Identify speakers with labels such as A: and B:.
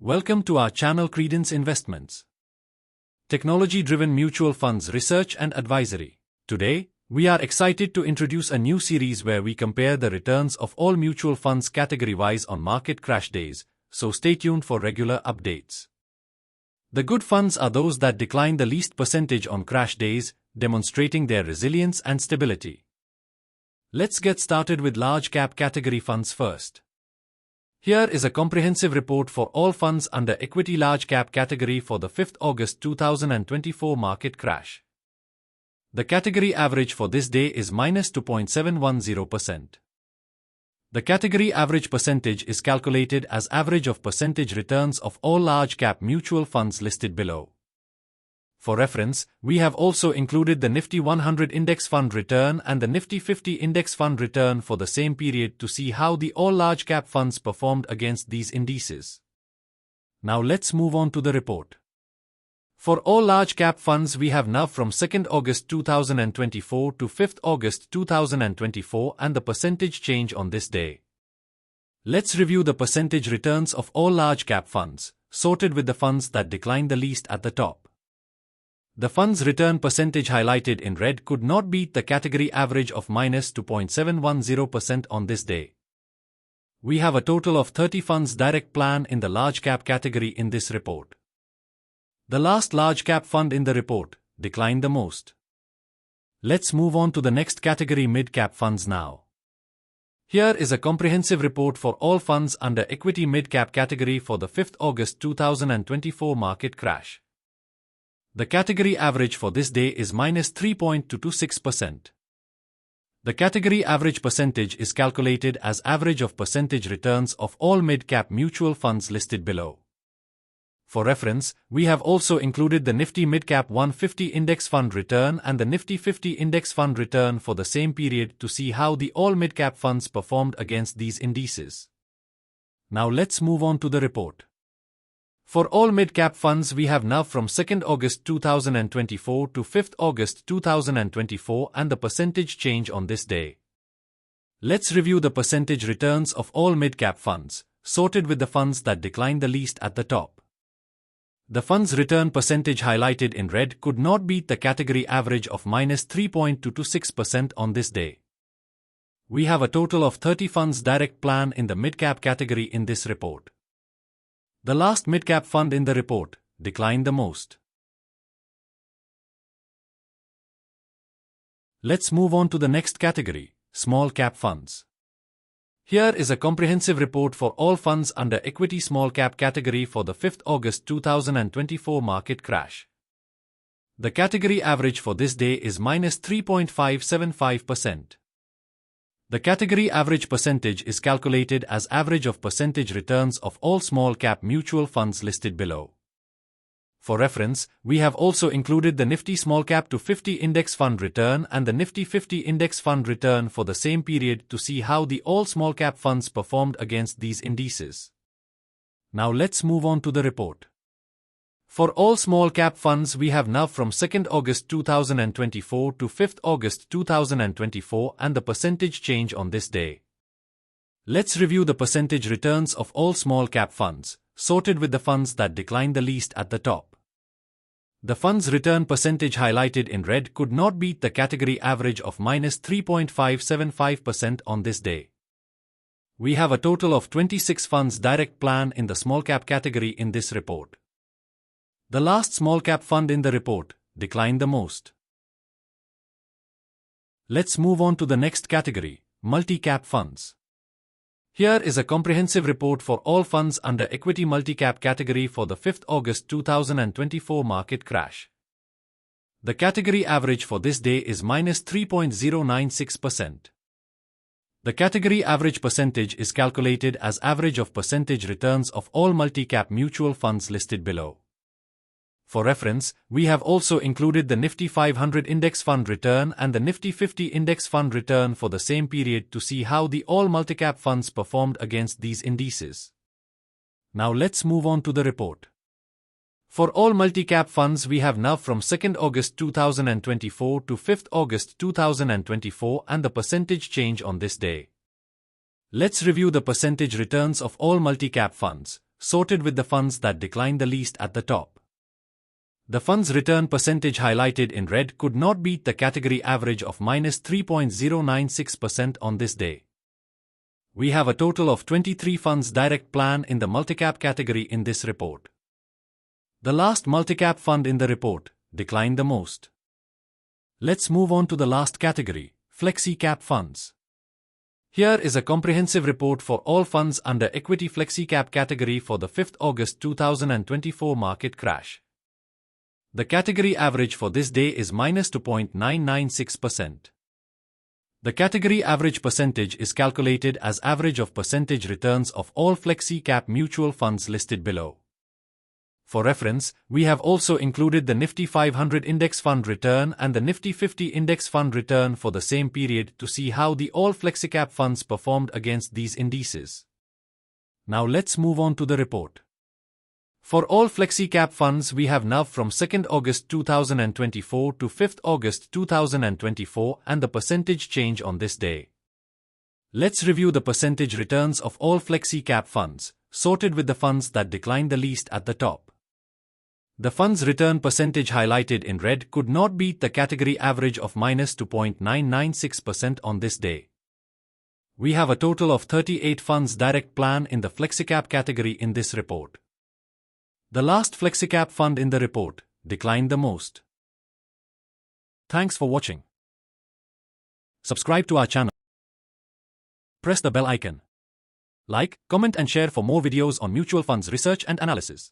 A: Welcome to our channel Credence Investments. Technology-driven mutual funds research and advisory. Today, we are excited to introduce a new series where we compare the returns of all mutual funds category-wise on market crash days, so stay tuned for regular updates. The good funds are those that decline the least percentage on crash days, demonstrating their resilience and stability. Let's get started with large cap category funds first. Here is a comprehensive report for all funds under equity large cap category for the 5th August 2024 market crash. The category average for this day is -2.710%. The category average percentage is calculated as average of percentage returns of all large cap mutual funds listed below. For reference, we have also included the Nifty 100 Index Fund return and the Nifty 50 Index Fund return for the same period to see how the all large cap funds performed against these indices. Now let's move on to the report. For all large cap funds we have NAV from 2nd August 2024 to 5th August 2024 and the percentage change on this day. Let's review the percentage returns of all large cap funds, sorted with the funds that declined the least at the top. The fund's return percentage highlighted in red could not beat the category average of -2.710% on this day. We have a total of 30 funds direct plan in the large cap category in this report. The last large cap fund in the report declined the most. Let's move on to the next category, mid cap funds now. Here is a comprehensive report for all funds under equity mid cap category for the 5th August 2024 market crash. The category average for this day is -3.226%. The category average percentage is calculated as average of percentage returns of all mid-cap mutual funds listed below. For reference, we have also included the Nifty Midcap 150 Index Fund return and the Nifty 50 Index Fund return for the same period to see how the all mid-cap funds performed against these indices. Now let's move on to the report. For all mid-cap funds we have NAV from 2nd August 2024 to 5th August 2024 and the percentage change on this day. Let's review the percentage returns of all mid-cap funds, sorted with the funds that declined the least at the top. The fund's return percentage highlighted in red could not beat the category average of -3.226% on this day. We have a total of 30 funds direct plan in the mid-cap category in this report. The last mid-cap fund in the report declined the most. Let's move on to the next category, small cap funds. Here is a comprehensive report for all funds under equity small cap category for the 5th August 2024 market crash. The category average for this day is -3.575%. The category average percentage is calculated as average of percentage returns of all small cap mutual funds listed below. For reference, we have also included the Nifty Small Cap 250 Index Fund return and the Nifty 50 Index Fund return for the same period to see how the all small cap funds performed against these indices. Now let's move on to the report. For all small cap funds we have NAV from 2nd August 2024 to 5th August 2024 and the percentage change on this day. Let's review the percentage returns of all small cap funds, sorted with the funds that declined the least at the top. The fund's return percentage highlighted in red could not beat the category average of -3.575% on this day. We have a total of 26 funds direct plan in the small cap category in this report. The last small cap fund in the report declined the most. Let's move on to the next category, multi-cap funds. Here is a comprehensive report for all funds under equity multi-cap category for the 5th August 2024 market crash. The category average for this day is -3.096%. The category average percentage is calculated as average of percentage returns of all multi-cap mutual funds listed below. For reference, we have also included the Nifty 500 Index Fund return and the Nifty 50 Index Fund return for the same period to see how the all multi-cap funds performed against these indices. Now let's move on to the report. For all multi-cap funds we have NAV from 2nd August 2024 to 5th August 2024 and the percentage change on this day. Let's review the percentage returns of all multi-cap funds, sorted with the funds that declined the least at the top. The fund's return percentage highlighted in red could not beat the category average of -3.096% on this day. We have a total of 23 funds direct plan in the multicap category in this report. The last multicap fund in the report declined the most. Let's move on to the last category, Flexi Cap Funds. Here is a comprehensive report for all funds under Equity Flexi Cap category for the 5th August 2024 market crash. The category average for this day is -2.996%. The category average percentage is calculated as average of percentage returns of all Flexi Cap mutual funds listed below. For reference, we have also included the Nifty 500 Index Fund return and the Nifty 50 Index Fund return for the same period to see how the all Flexi Cap funds performed against these indices. Now let's move on to the report. For all Flexi Cap funds we have NAV from 2nd August 2024 to 5th August 2024 and the percentage change on this day. Let's review the percentage returns of all Flexi Cap funds, sorted with the funds that declined the least at the top. The fund's return percentage highlighted in red could not beat the category average of -2.996% on this day. We have a total of 38 funds direct plan in the FlexiCap category in this report. The last FlexiCap fund in the report declined the most. Thanks for watching. Subscribe to our channel. Press the bell icon. Like, comment and share for more videos on mutual funds research and analysis.